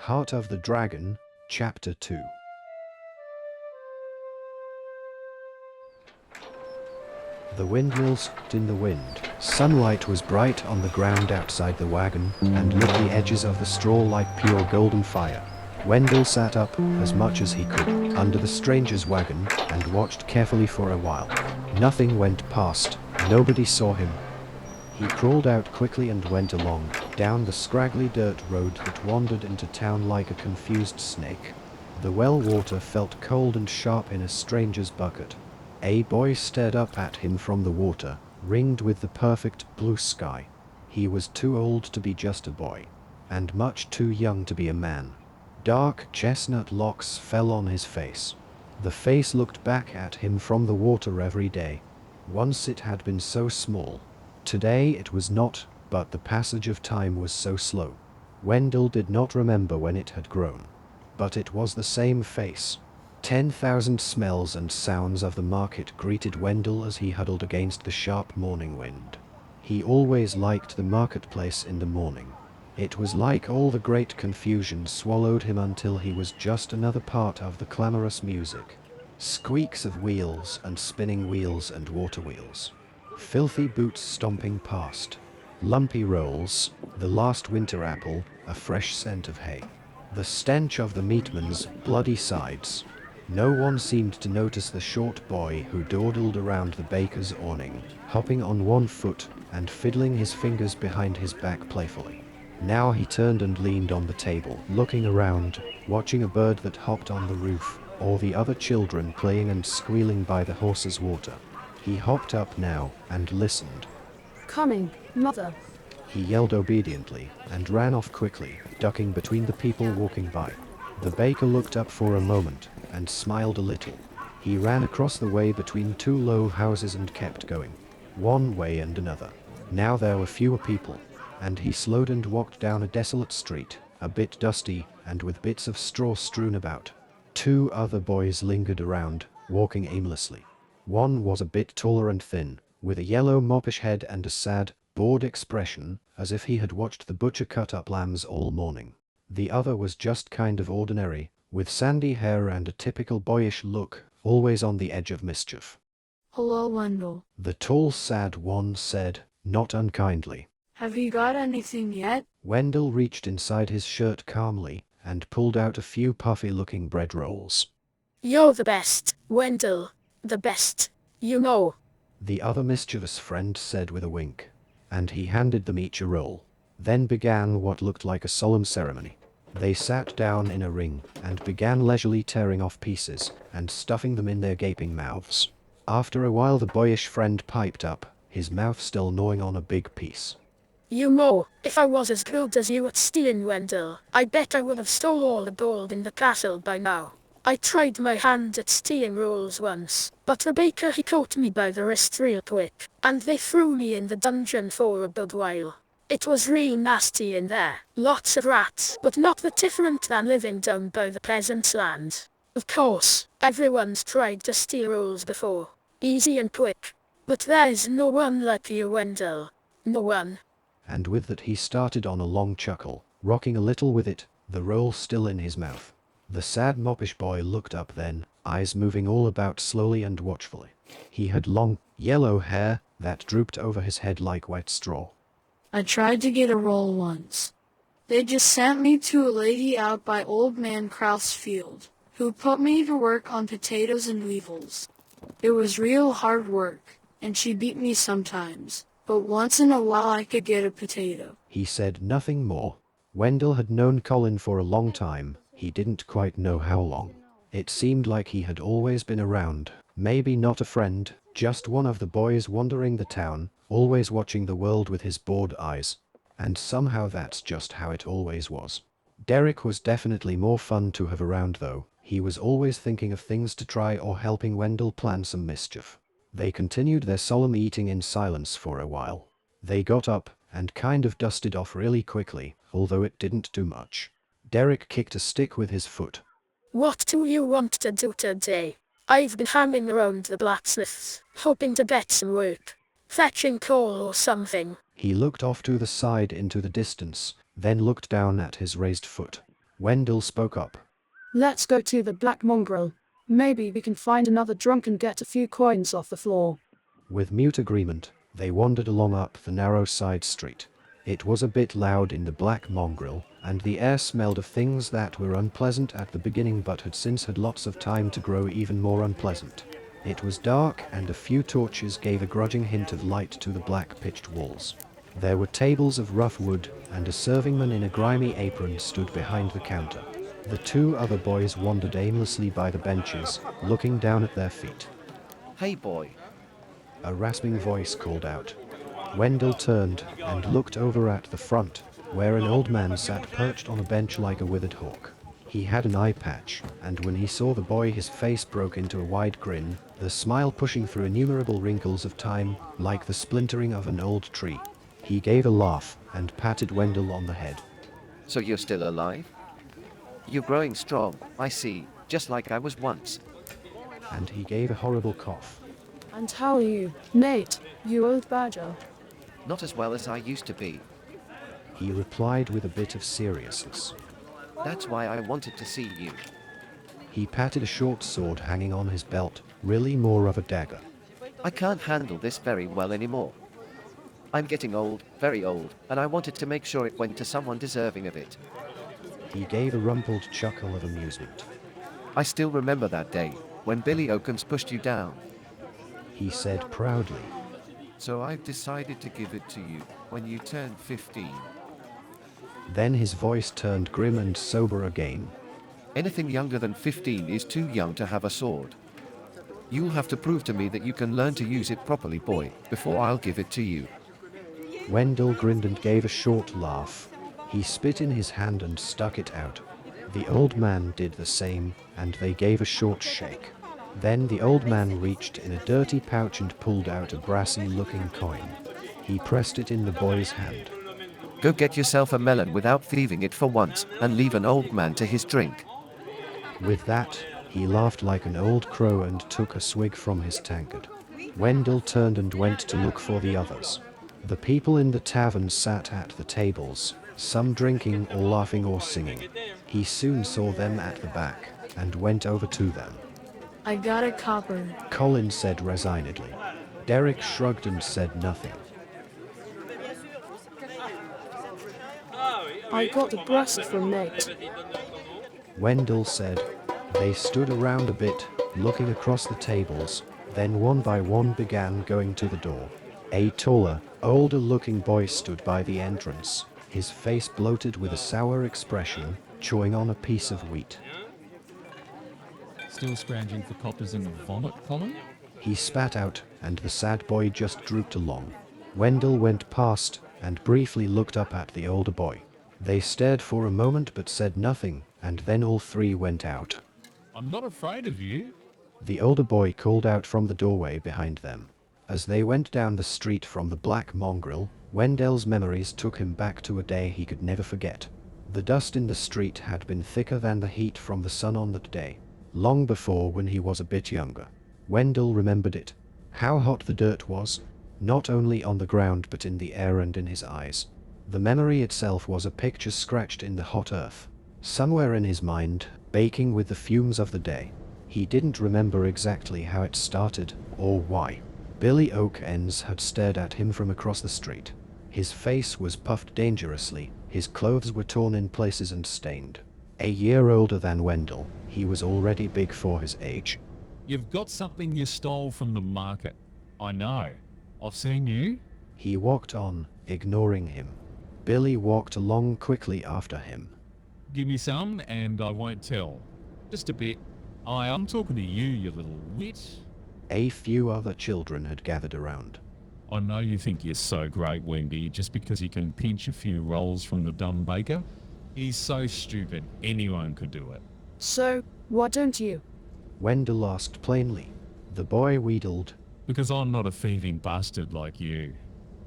Heart of the Dragon, Chapter 2. The windmill stood in the wind. Sunlight was bright on the ground outside the wagon, and lit the edges of the straw like pure golden fire. Wendell sat up, as much as he could, under the stranger's wagon, and watched carefully for a while. Nothing went past. Nobody saw him. He crawled out quickly and went along, down the scraggly dirt road that wandered into town like a confused snake. The well water felt cold and sharp in a stranger's bucket. A boy stared up at him from the water, ringed with the perfect blue sky. He was too old to be just a boy, and much too young to be a man. Dark chestnut locks fell on his face. The face looked back at him from the water every day. Once it had been so small. Today it was not, but the passage of time was so slow. Wendell did not remember when it had grown. But it was the same face. 10,000 smells and sounds of the market greeted Wendell as he huddled against the sharp morning wind. He always liked the marketplace in the morning. It was like all the great confusion swallowed him until he was just another part of the clamorous music. Squeaks of wheels and spinning wheels and water wheels. Filthy boots stomping past. Lumpy rolls, the last winter apple, a fresh scent of hay. The stench of the meatman's bloody sides. No one seemed to notice the short boy who dawdled around the baker's awning, hopping on one foot and fiddling his fingers behind his back playfully. Now he turned and leaned on the table, looking around, watching a bird that hopped on the roof, or the other children playing and squealing by the horse's water. He hopped up now and listened. "Coming, Mother!" He yelled obediently and ran off quickly, ducking between the people walking by. The baker looked up for a moment and smiled a little. He ran across the way between two low houses and kept going, one way and another. Now there were fewer people, and he slowed and walked down a desolate street, a bit dusty and with bits of straw strewn about. Two other boys lingered around, walking aimlessly. One was a bit taller and thin, with a yellow moppish head and a sad, bored expression, as if he had watched the butcher cut up lambs all morning. The other was just kind of ordinary, with sandy hair and a typical boyish look, always on the edge of mischief. "Hello, Wendell. The tall, sad one said, not unkindly. Have you got anything yet?" Wendell reached inside his shirt calmly and pulled out a few puffy-looking bread rolls. "You're the best, Wendell. The best, you know," the other mischievous friend said with a wink, and he handed them each a roll. Then began what looked like a solemn ceremony. They sat down in a ring and began leisurely tearing off pieces and stuffing them in their gaping mouths. After a while the boyish friend piped up, his mouth still gnawing on a big piece. "You know, if I was as good as you at stealing, Wendell, I bet I would have stole all the gold in the castle by now. I tried my hand at stealing rolls once, but the baker he caught me by the wrist real quick, and they threw me in the dungeon for a good while. It was real nasty in there, lots of rats, but not that different than living down by the peasant's land. Of course, everyone's tried to steal rolls before, easy and quick, but there's no one like you, Wendell. No one." And with that he started on a long chuckle, rocking a little with it, the roll still in his mouth. The sad moppish boy looked up then, eyes moving all about slowly and watchfully. He had long, yellow hair that drooped over his head like wet straw. "I tried to get a roll once. They just sent me to a lady out by Old Man Kraus's field, who put me to work on potatoes and weevils. It was real hard work, and she beat me sometimes, but once in a while I could get a potato." He said nothing more. Wendell had known Colin for a long time. He didn't quite know how long. It seemed like he had always been around. Maybe not a friend, just one of the boys wandering the town, always watching the world with his bored eyes. And somehow that's just how it always was. Derek was definitely more fun to have around though. He was always thinking of things to try or helping Wendell plan some mischief. They continued their solemn eating in silence for a while. They got up and kind of dusted off really quickly, although it didn't do much. Derek kicked a stick with his foot. "What do you want to do today? I've been hanging around the blacksmith's, hoping to get some work. Fetching coal or something." He looked off to the side into the distance, then looked down at his raised foot. Wendell spoke up. Let's go to the Black Mongrel. Maybe we can find another drunk and get a few coins off the floor. With mute agreement, they wandered along up the narrow side street. It was a bit loud in the Black Mongrel, and the air smelled of things that were unpleasant at the beginning but had since had lots of time to grow even more unpleasant. It was dark, and a few torches gave a grudging hint of light to the black pitched walls. There were tables of rough wood, and a servingman in a grimy apron stood behind the counter. The two other boys wandered aimlessly by the benches, looking down at their feet. Hey boy. A rasping voice called out. Wendell turned and looked over at the front, where an old man sat perched on a bench like a withered hawk. He had an eye patch, and when he saw the boy his face broke into a wide grin, the smile pushing through innumerable wrinkles of time, like the splintering of an old tree. He gave a laugh and patted Wendell on the head. So you're still alive? You're growing strong, I see, just like I was once. And he gave a horrible cough. And how are you, Nate, you old badger? Not as well as I used to be. He replied with a bit of seriousness. That's why I wanted to see you. He patted a short sword hanging on his belt, really more of a dagger. I can't handle this very well anymore. I'm getting old, very old, and I wanted to make sure it went to someone deserving of it. He gave a rumpled chuckle of amusement. I still remember that day, when Billy Oakums pushed you down. He said proudly. So I've decided to give it to you, when you turn 15. Then his voice turned grim and sober again. Anything younger than 15 is too young to have a sword. You'll have to prove to me that you can learn to use it properly, boy, before I'll give it to you. Wendell grinned and gave a short laugh. He spit in his hand and stuck it out. The old man did the same, and they gave a short shake. Then the old man reached in a dirty pouch and pulled out a brassy-looking coin. He pressed it in the boy's hand. Go get yourself a melon without thieving it for once, and leave an old man to his drink. With that, he laughed like an old crow and took a swig from his tankard. Wendell turned and went to look for the others. The people in the tavern sat at the tables, some drinking or laughing or singing. He soon saw them at the back, and went over to them. I got a copper. Colin said resignedly. Derek shrugged and said nothing. I got a breast from Nate. Wendell said. They stood around a bit, looking across the tables, then one by one began going to the door. A taller, older-looking boy stood by the entrance, his face bloated with a sour expression, chewing on a piece of wheat. Still scrounging for coppers in the vomit column? He spat out, and the sad boy just drooped along. Wendell went past, and briefly looked up at the older boy. They stared for a moment but said nothing, and then all three went out. I'm not afraid of you. The older boy called out from the doorway behind them. As they went down the street from the Black Mongrel, Wendell's memories took him back to a day he could never forget. The dust in the street had been thicker than the heat from the sun on that day. Long before, when he was a bit younger. Wendell remembered it. How hot the dirt was, not only on the ground but in the air and in his eyes. The memory itself was a picture scratched in the hot earth. Somewhere in his mind, baking with the fumes of the day. He didn't remember exactly how it started, or why. Billy Oakums had stared at him from across the street. His face was puffed dangerously, his clothes were torn in places and stained. A year older than Wendell, he was already big for his age. You've got something you stole from the market. I know. I've seen you. He walked on, ignoring him. Billy walked along quickly after him. Give me some and I won't tell. Just a bit. I'm talking to you, you little wit. A few other children had gathered around. I know you think you're so great, Wendy, just because you can pinch a few rolls from the dumb baker. He's so stupid, anyone could do it. So, why don't you? Wendell asked plainly. The boy wheedled. Because I'm not a thieving bastard like you.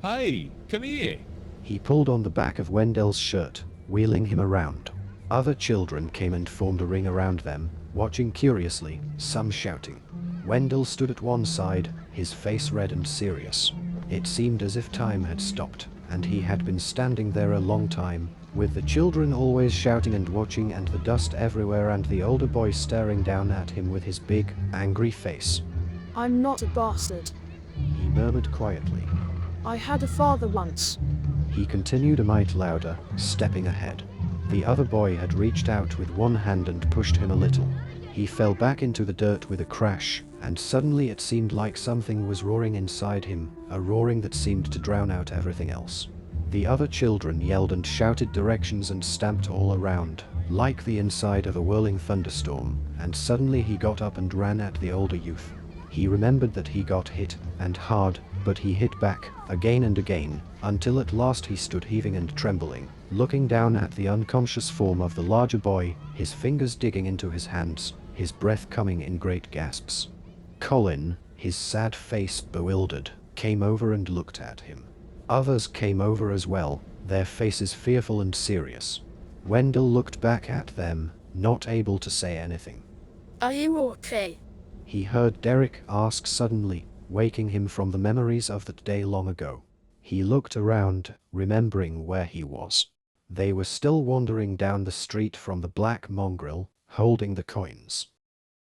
Hey, come here. He pulled on the back of Wendell's shirt, wheeling him around. Other children came and formed a ring around them, watching curiously, some shouting. Wendell stood at one side, his face red and serious. It seemed as if time had stopped. and he had been standing there a long time, with the children always shouting and watching and the dust everywhere and the older boy staring down at him with his big, angry face. I'm not a bastard. He murmured quietly. I had a father once. He continued a mite louder, stepping ahead. The other boy had reached out with one hand and pushed him a little. He fell back into the dirt with a crash, and suddenly it seemed like something was roaring inside him, a roaring that seemed to drown out everything else. The other children yelled and shouted directions and stamped all around, like the inside of a whirling thunderstorm, and suddenly he got up and ran at the older youth. He remembered that he got hit, and hard, but he hit back, again and again, until at last he stood heaving and trembling, looking down at the unconscious form of the larger boy, his fingers digging into his hands, his breath coming in great gasps. Colin, his sad face bewildered, came over and looked at him. Others came over as well, their faces fearful and serious. Wendell looked back at them, not able to say anything. Are you okay? He heard Derek ask suddenly, waking him from the memories of that day long ago. He looked around, remembering where he was. They were still wandering down the street from the Black Mongrel, holding the coins.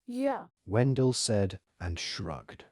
Yeah. Wendell said, and shrugged.